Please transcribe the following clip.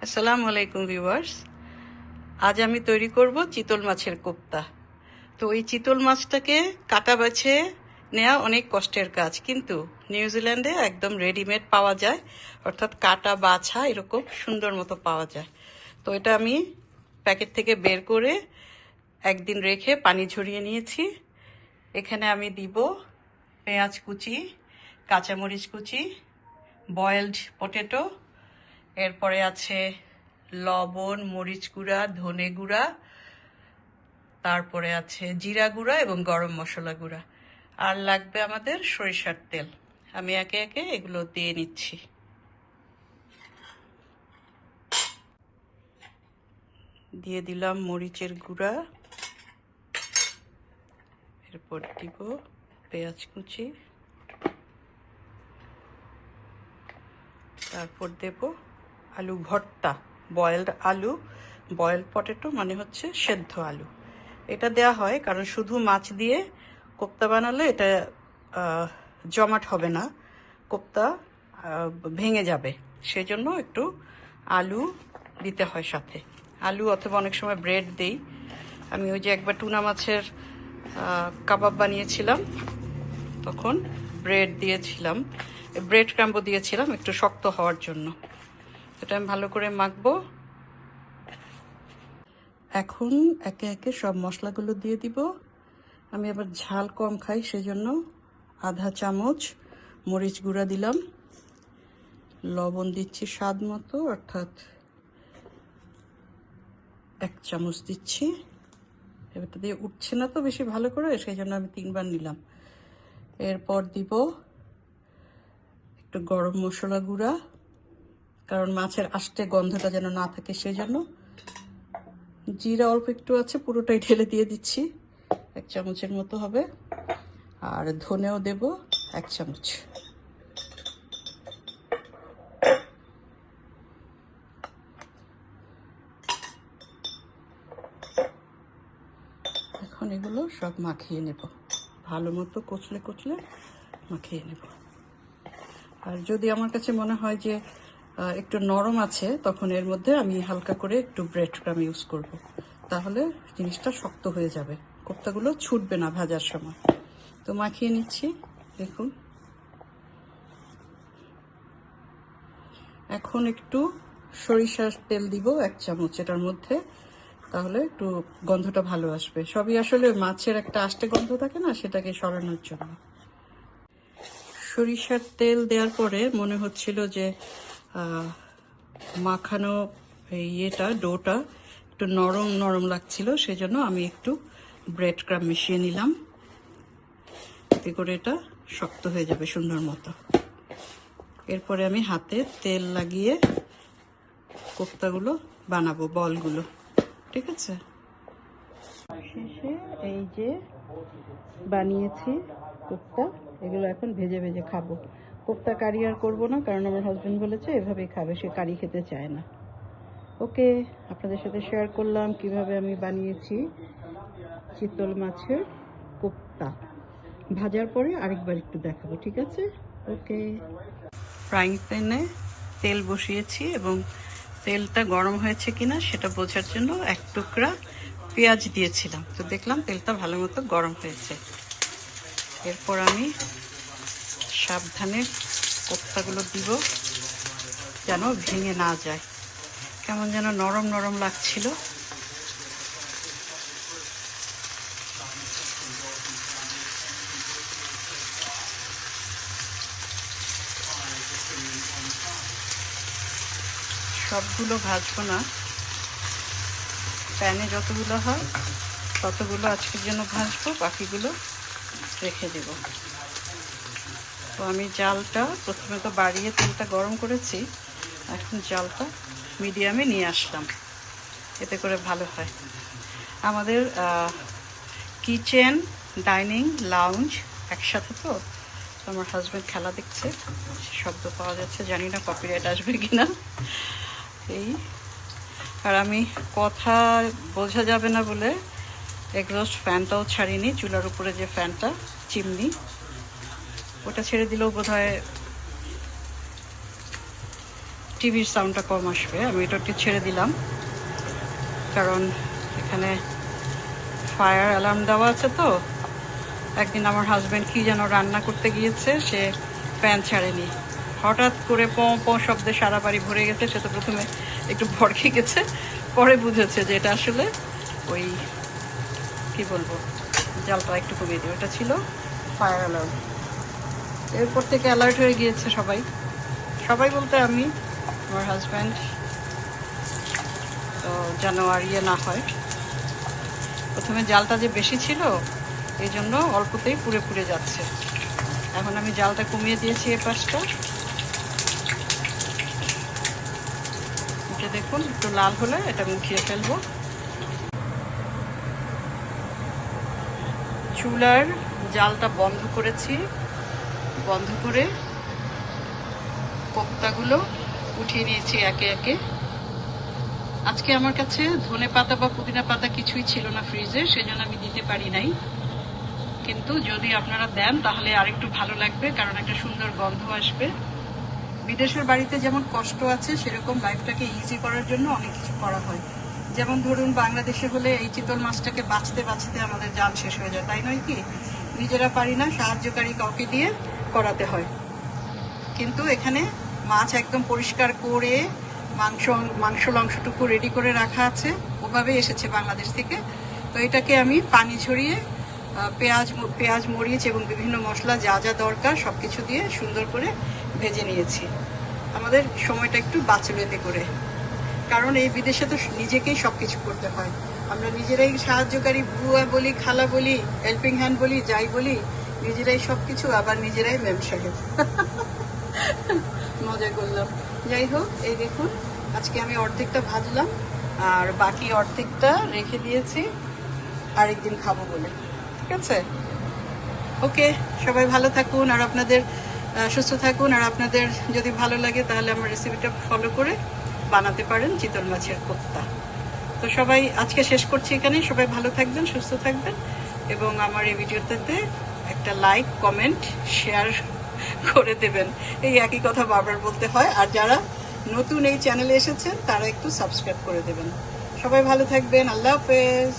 আসসালামু আলাইকুম ভিউয়ার্স। আজ আমি তৈরি করব চিতল মাছের কোপ্তা। তো এই চিতল মাছটাকে কাটা বাছে নেওয়া অনেক কষ্টের কাজ, কিন্তু নিউজিল্যান্ডে একদম রেডিমেড পাওয়া যায়, অর্থাৎ কাটা বাছা এরকম সুন্দর মতো পাওয়া যায়। তো এটা আমি প্যাকেট থেকে বের করে একদিন রেখে পানি ঝরিয়ে নিয়েছি। এখানে আমি দিব পেঁয়াজ কুচি, কাঁচামরিচ কুচি, বয়েলড পটেটো, এরপরে আছে লবণ, মরিচ গুঁড়া, ধনে গুঁড়া, তারপরে আছে জিরা গুঁড়া এবং গরম মশলা গুঁড়া, আর লাগবে আমাদের সরিষার তেল। আমি একে একে এগুলো দিয়ে নিচ্ছি। দিয়ে দিলাম মরিচের গুঁড়া, এরপর দিব পেঁয়াজ কুচি, তারপর দেব আলু ভর্তা, বয়েলড আলু, বয়েলড পটেটো মানে হচ্ছে সেদ্ধ আলু। এটা দেয়া হয় কারণ শুধু মাছ দিয়ে কোপ্তা বানালে এটা জমাট হবে না, কোপ্তা ভেঙে যাবে, সেজন্য একটু আলু দিতে হয় সাথে। আলু অথবা অনেক সময় ব্রেড দেই। আমি ওই যে একবার টুনা মাছের কাবাব বানিয়েছিলাম, তখন ব্রেড দিয়েছিলাম, ব্রেড ক্রাম্বও দিয়েছিলাম একটু শক্ত হওয়ার জন্য। এটা আমি ভালো করে মাখবো। এখন একে একে সব মশলাগুলো দিয়ে দিব। আমি আবার ঝাল কম খাই, সেজন্য আধা চামচ মরিচ গুঁড়া দিলাম, লবণ দিচ্ছি স্বাদ মতো, অর্থাৎ 1 চামচ দিচ্ছি। এবারটা দিয়ে উঠছে না তো বেশি ভালো করে, সেই জন্য আমি 3 বার নিলাম। এরপর দিব একটু গরম মশলা গুঁড়া, কারণ মাছের আষ্টে গন্ধটা যেন না থাকে সেজন্য। জিরা অল্প একটু আছে, পুরোটাই ঢেলে দিয়ে দিচ্ছি, 1 চামচের মতো হবে। আর ধনেও দেব 1 চামচ। এখন এগুলো সব মাখিয়ে নেব, ভালো মতো কচলে কচলে মাখিয়ে নেব। আর যদি আমার কাছে মনে হয় যে একটু নরম আছে, তখন এর মধ্যে আমি হালকা করে একটু ব্রেড ক্রাম ইউজ করব, তাহলে জিনিসটা শক্ত হয়ে যাবে, কোপ্তাগুলো ছুটবে না ভাজার সময়। তো মাখিয়ে নিচ্ছি, দেখুন। এখন একটু সরিষার তেল দিব 1 চামচ এটার মধ্যে, তাহলে একটু গন্ধটা ভালো আসবে। সবই আসলে মাছের একটা আষ্টে গন্ধ থাকে না, সেটাকে সরানোর জন্য। সরিষার তেল দেওয়ার পরে মনে হচ্ছিল যে মাখানো ইয়েটা, ডোটা একটু নরম নরম লাগছিল, সেজন্য আমি একটু ব্রেড ক্রাম মিশিয়ে নিলাম, এতে করে এটা শক্ত হয়ে যাবে সুন্দর মতো। এরপরে আমি হাতে তেল লাগিয়ে কোপ্তাগুলো বানাবো, বলগুলো, ঠিক আছে। শেষে এই যে বানিয়েছি কোপ্তা, এগুলো এখন ভেজে ভেজে খাবো। কোপ্তা কারি আর করবো না, কারণ আমার হাজবেন্ড বলেছে এভাবেই খাবে, সে কারি খেতে চায় না। ওকে, আপনাদের সাথে শেয়ার করলাম কিভাবে আমি বানিয়েছি চিতল মাছের কোপ্তা। ভাজার পরে আরেকবার একটু দেখাবো, ঠিক আছে। ওকে। ফ্রাইং প্যানে তেল বসিয়েছি এবং তেলটা গরম হয়েছে কিনা সেটা বোঝার জন্য 1 টুকরা পেঁয়াজ দিয়েছিলাম। তো দেখলাম তেলটা ভালো মতো গরম হয়েছে। এরপর আমি সাবধানে কোপ্তাগুলো দিব, যেন ভেঙে না যায়। কেমন যেন নরম নরম লাগছিল। সবগুলো ভাজবো না, প্যানে যতগুলো হয় ততগুলো আজকের জন্য ভাজবো, বাকিগুলো রেখে দেব। তো আমি জালটা প্রথমে তো বাড়িয়ে তেলটা গরম করেছি, এখন জালটা মিডিয়ামে নিয়ে আসলাম, এতে করে ভালো হয়। আমাদের কিচেন, ডাইনিং, লাউঞ্জ একসাথে, তো আমার হাজব্যান্ড খেলা দেখছে, শব্দ পাওয়া যাচ্ছে, জানি না কপিরাইট আসবে কিনা। এই আর আমি কথা বোঝা যাবে না বলে এক্সস্ট ফ্যানটাও ছাড়িনি, চুলার উপরে যে ফ্যানটা, চিমনি, ওটা ছেড়ে দিলেও বোধহয় টিভির সাউন্ডটা কম আসবে। আমি এটা একটু ছেড়ে দিলাম, কারণ এখানে ফায়ার অ্যালার্ম দেওয়া আছে। তো একদিন আমার হাজব্যান্ড কি যেন রান্না করতে গিয়েছে, সে প্যান ছাড়েনি, হঠাৎ করে প শব্দে সারা বাড়ি ভরে গেছে। সে তো প্রথমে একটু ভড়কে গেছে, পরে বুঝেছে যে এটা আসলে ওই কি বলবো, জালটা একটু কমিয়ে দিই, ওটা ছিল ফায়ার অ্যালার্ম। এরপর থেকে অ্যালার্ট হয়ে গিয়েছে সবাই, সবাই বলতে আমি, আমার হাজব্যান্ড, তো যেন আর ইয়ে না হয়। প্রথমে জালটা যে বেশি ছিল এই জন্য অল্পতেই পুড়ে পুড়ে যাচ্ছে। এখন আমি জালটা কমিয়ে দিয়েছি এই পাশটা। এটা দেখুন একটু লাল হলে এটা আমি উঠিয়ে ফেলবো। চুলার জালটা বন্ধ করেছি, বন্ধ করে কোপ্তাগুলো উঠিয়ে নিয়েছি একে একে। আজকে আমার কাছে ধনে পাতা বা পুদিনা পাতা কিছুই ছিল না ফ্রিজে, সেজন্য আমি দিতে পারি নাই। কিন্তু যদি আপনারা দেন তাহলে আরেকটু ভালো লাগবে, কারণ একটা সুন্দর গন্ধ আসবে। বিদেশের বাড়িতে যেমন কষ্ট আছে, সেরকম লাইফটাকে ইজি করার জন্য অনেক কিছু করা হয়। যেমন ধরুন বাংলাদেশে হলে এই চিতল মাছটাকে বাঁচতে বাঁচতে আমাদের জাল শেষ হয়ে যায়, তাই নয় কি? নিজেরা পারি না, সাহায্যকারী কাউকে দিয়ে করাতে হয়। কিন্তু এখানে মাছ একদম পরিষ্কার করে মাংসর অংশটুকু রেডি করে রাখা আছে, ওভাবে এসেছে বাংলাদেশ থেকে। তো এটাকে আমি পানি ঝরিয়ে পেঁয়াজ মরিচ এবং বিভিন্ন মশলা যা যা দরকার সবকিছু দিয়ে সুন্দর করে ভেজে নিয়েছি। আমাদের সময়টা একটু বাঁচল এতে করে, কারণ এই বিদেশে তো নিজেকেই সবকিছু করতে হয়। আমরা নিজেরাই সাহায্যকারী, বুয়া বলি, খালা বলি, হেল্পিং হ্যান্ড বলি, যাই বলি, নিজেরাই সবকিছু, আবার নিজেরাই ম্যাম সাহেব। মজা করলাম। যাই হোক, এই দেখুন আজকে আমি অর্ধেকটা ভাজলাম আর বাকি অর্ধেকটা রেখে দিয়েছি আরেকদিন খাবো বলে। ঠিক আছে, ওকে, সবাই ভালো থাকুন আর আপনাদের সুস্থ থাকুন। আর আপনাদের যদি ভালো লাগে তাহলে আমার রেসিপিটা ফলো করে বানাতে পারেন চিতল মাছের কোপ্তা। তো সবাই আজকে শেষ করছি এখানে। সবাই ভালো থাকবেন, সুস্থ থাকবেন এবং আমার এই ভিডিওটাতে একটা লাইক, কমেন্ট, শেয়ার করে দেবেন। এই একই কথা বারবার বলতে হয়। আর যারা নতুন এই চ্যানেলে এসেছেন তারা একটু সাবস্ক্রাইব করে দেবেন। সবাই ভালো থাকবেন, আল্লাহ হাফেজ।